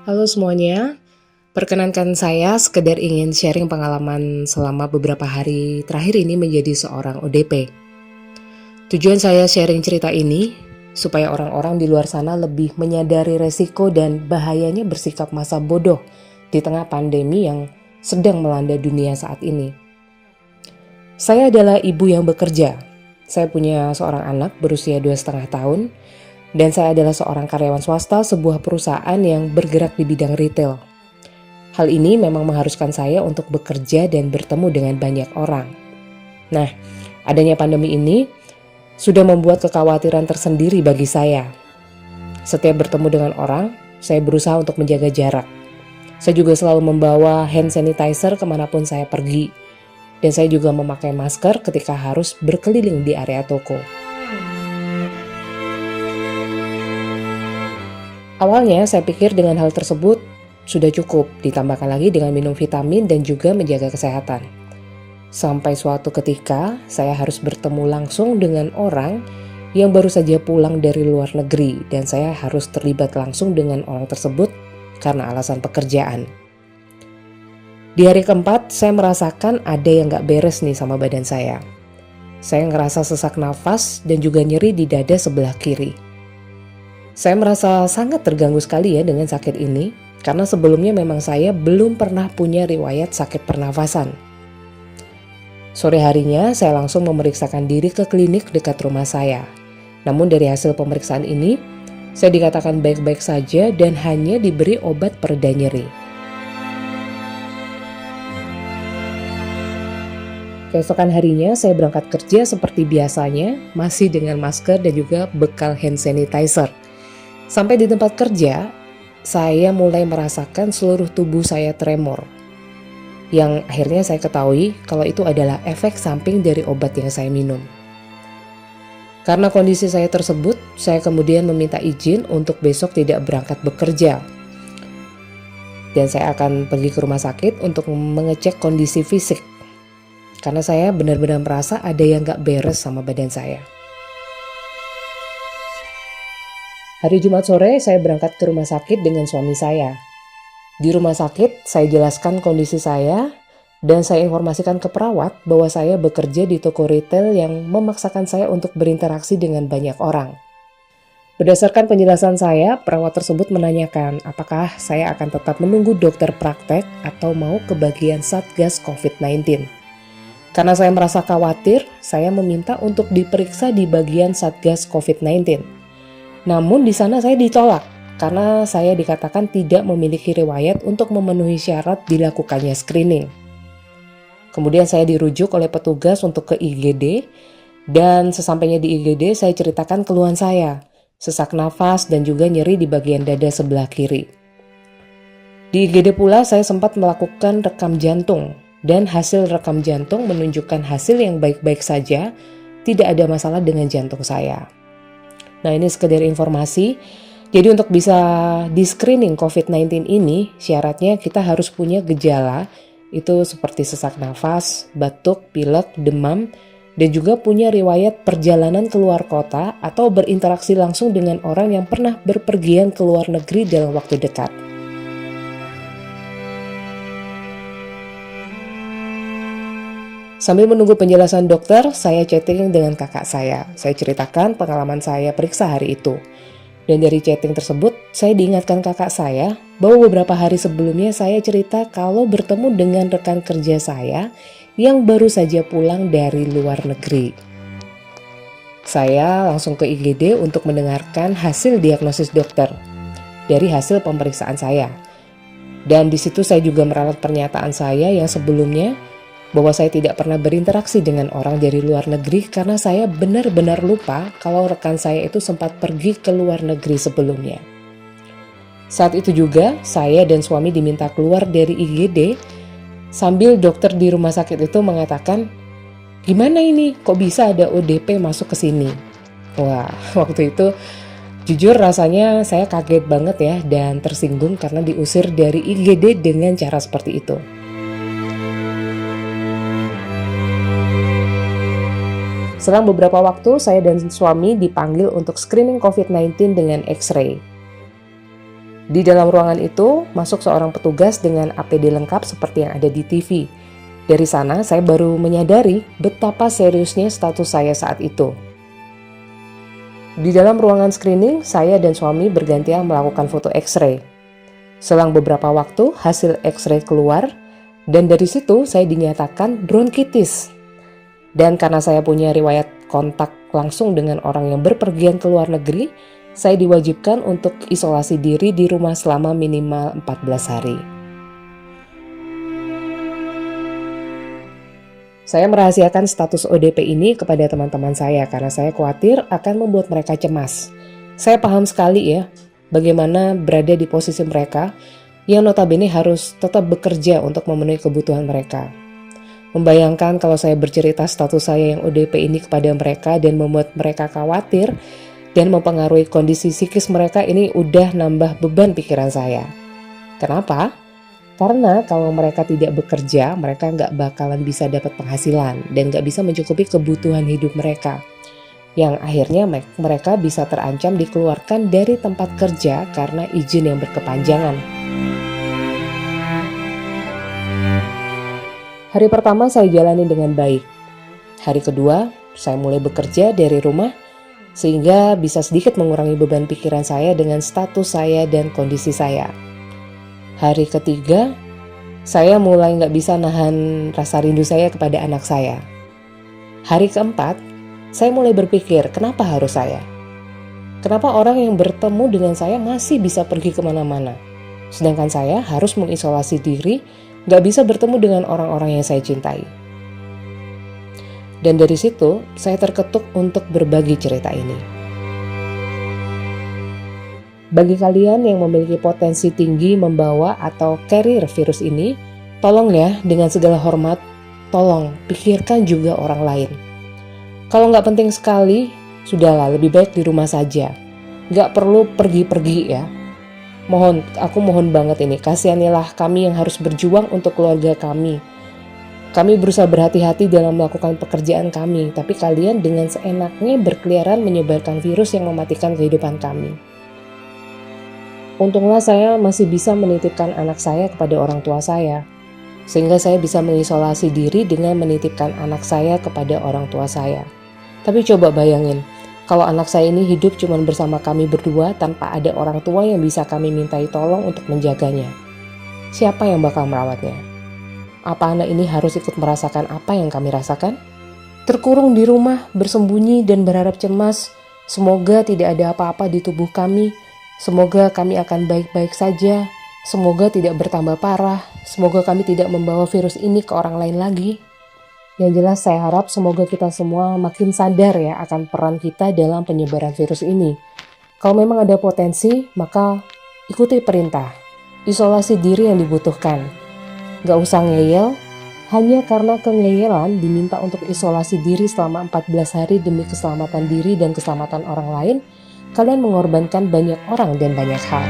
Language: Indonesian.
Halo semuanya, perkenankan saya sekedar ingin sharing pengalaman selama beberapa hari terakhir ini menjadi seorang ODP. Tujuan saya sharing cerita ini supaya orang-orang di luar sana lebih menyadari resiko dan bahayanya bersikap masa bodoh di tengah pandemi yang sedang melanda dunia saat ini. Saya adalah ibu yang bekerja. Saya punya seorang anak berusia 2,5 tahun. Dan saya adalah seorang karyawan swasta sebuah perusahaan yang bergerak di bidang retail. Hal ini memang mengharuskan saya untuk bekerja dan bertemu dengan banyak orang. Nah, adanya pandemi ini sudah membuat kekhawatiran tersendiri bagi saya. Setiap bertemu dengan orang, saya berusaha untuk menjaga jarak. Saya juga selalu membawa hand sanitizer kemanapun saya pergi. Dan saya juga memakai masker ketika harus berkeliling di area toko. Awalnya saya pikir dengan hal tersebut sudah cukup, ditambahkan lagi dengan minum vitamin dan juga menjaga kesehatan. Sampai suatu ketika saya harus bertemu langsung dengan orang yang baru saja pulang dari luar negeri dan saya harus terlibat langsung dengan orang tersebut karena alasan pekerjaan. Di hari keempat saya merasakan ada yang gak beres nih sama badan saya. Saya ngerasa sesak nafas dan juga nyeri di dada sebelah kiri. Saya merasa sangat terganggu sekali ya dengan sakit ini, karena sebelumnya memang saya belum pernah punya riwayat sakit pernafasan. Sore harinya saya langsung memeriksakan diri ke klinik dekat rumah saya. Namun dari hasil pemeriksaan ini, saya dikatakan baik-baik saja dan hanya diberi obat pereda nyeri. Keesokan harinya saya berangkat kerja seperti biasanya, masih dengan masker dan juga bekal hand sanitizer. Sampai di tempat kerja, saya mulai merasakan seluruh tubuh saya tremor. Yang akhirnya saya ketahui kalau itu adalah efek samping dari obat yang saya minum. Karena kondisi saya tersebut, saya kemudian meminta izin untuk besok tidak berangkat bekerja. Dan saya akan pergi ke rumah sakit untuk mengecek kondisi fisik. Karena saya benar-benar merasa ada yang gak beres sama badan saya. Hari Jumat sore saya berangkat ke rumah sakit dengan suami saya. Di rumah sakit saya jelaskan kondisi saya dan saya informasikan ke perawat bahwa saya bekerja di toko retail yang memaksakan saya untuk berinteraksi dengan banyak orang. Berdasarkan penjelasan saya, perawat tersebut menanyakan apakah saya akan tetap menunggu dokter praktek atau mau ke bagian Satgas COVID-19. Karena saya merasa khawatir, saya meminta untuk diperiksa di bagian Satgas COVID-19. Namun di sana saya ditolak karena saya dikatakan tidak memiliki riwayat untuk memenuhi syarat dilakukannya screening. Kemudian saya dirujuk oleh petugas untuk ke IGD dan sesampainya di IGD saya ceritakan keluhan saya, sesak nafas dan juga nyeri di bagian dada sebelah kiri. Di IGD pula saya sempat melakukan rekam jantung dan hasil rekam jantung menunjukkan hasil yang baik-baik saja, tidak ada masalah dengan jantung saya. Nah, ini sekedar informasi. Jadi untuk bisa di screening COVID-19 ini, syaratnya kita harus punya gejala, itu seperti sesak nafas, batuk, pilek, demam, dan juga punya riwayat perjalanan keluar kota atau berinteraksi langsung dengan orang yang pernah berpergian ke luar negeri dalam waktu dekat. Sambil menunggu penjelasan dokter, saya chatting dengan kakak saya. Saya ceritakan pengalaman saya periksa hari itu. Dan dari chatting tersebut, saya diingatkan kakak saya bahwa beberapa hari sebelumnya saya cerita kalau bertemu dengan rekan kerja saya yang baru saja pulang dari luar negeri. Saya langsung ke IGD untuk mendengarkan hasil diagnosis dokter dari hasil pemeriksaan saya. Dan di situ saya juga meralat pernyataan saya yang sebelumnya bahwa saya tidak pernah berinteraksi dengan orang dari luar negeri karena saya benar-benar lupa kalau rekan saya itu sempat pergi ke luar negeri sebelumnya. Saat itu juga saya dan suami diminta keluar dari IGD sambil dokter di rumah sakit itu mengatakan, "Gimana ini? Kok bisa ada ODP masuk ke sini?" Wah, waktu itu jujur rasanya saya kaget banget ya dan tersinggung karena diusir dari IGD dengan cara seperti itu. Selang beberapa waktu, saya dan suami dipanggil untuk screening COVID-19 dengan X-ray. Di dalam ruangan itu masuk seorang petugas dengan APD lengkap seperti yang ada di TV. Dari sana saya baru menyadari betapa seriusnya status saya saat itu. Di dalam ruangan screening, saya dan suami bergantian melakukan foto X-ray. Selang beberapa waktu, hasil X-ray keluar, dan dari situ saya dinyatakan bronkitis. Dan karena saya punya riwayat kontak langsung dengan orang yang berpergian ke luar negeri, saya diwajibkan untuk isolasi diri di rumah selama minimal 14 hari. Saya merahasiakan status ODP ini kepada teman-teman saya karena saya khawatir akan membuat mereka cemas. Saya paham sekali ya, bagaimana berada di posisi mereka yang notabene harus tetap bekerja untuk memenuhi kebutuhan mereka. Membayangkan kalau saya bercerita status saya yang ODP ini kepada mereka dan membuat mereka khawatir dan mempengaruhi kondisi psikis mereka, ini udah nambah beban pikiran saya. Kenapa? Karena kalau mereka tidak bekerja, mereka nggak bakalan bisa dapat penghasilan dan nggak bisa mencukupi kebutuhan hidup mereka. Yang akhirnya mereka bisa terancam dikeluarkan dari tempat kerja karena izin yang berkepanjangan. Hari pertama saya jalani dengan baik. Hari kedua, saya mulai bekerja dari rumah sehingga bisa sedikit mengurangi beban pikiran saya dengan status saya dan kondisi saya. Hari ketiga, saya mulai nggak bisa nahan rasa rindu saya kepada anak saya. Hari keempat, saya mulai berpikir, kenapa harus saya? Kenapa orang yang bertemu dengan saya masih bisa pergi kemana-mana? Sedangkan saya harus mengisolasi diri, nggak bisa bertemu dengan orang-orang yang saya cintai. Dan dari situ, saya terketuk untuk berbagi cerita ini. Bagi kalian yang memiliki potensi tinggi membawa atau carrier virus ini, tolong ya, dengan segala hormat, tolong pikirkan juga orang lain. Kalau nggak penting sekali, sudahlah lebih baik di rumah saja. Nggak perlu pergi-pergi ya. Aku mohon banget ini, kasihanilah kami yang harus berjuang untuk keluarga kami. Kami berusaha berhati-hati dalam melakukan pekerjaan kami, tapi kalian dengan seenaknya berkeliaran menyebarkan virus yang mematikan kehidupan kami. Untunglah saya masih bisa menitipkan anak saya kepada orang tua saya, sehingga saya bisa mengisolasi diri dengan menitipkan anak saya kepada orang tua saya. Tapi coba bayangin, kalau anak saya ini hidup cuma bersama kami berdua tanpa ada orang tua yang bisa kami mintai tolong untuk menjaganya. Siapa yang bakal merawatnya? Apa anak ini harus ikut merasakan apa yang kami rasakan? Terkurung di rumah, bersembunyi dan berharap cemas, semoga tidak ada apa-apa di tubuh kami. Semoga kami akan baik-baik saja, semoga tidak bertambah parah, semoga kami tidak membawa virus ini ke orang lain lagi. Yang jelas saya harap semoga kita semua makin sadar ya akan peran kita dalam penyebaran virus ini. Kalau memang ada potensi, maka ikuti perintah, isolasi diri yang dibutuhkan. Gak usah ngeyel, hanya karena kengeyelan diminta untuk isolasi diri selama 14 hari demi keselamatan diri dan keselamatan orang lain, kalian mengorbankan banyak orang dan banyak hal.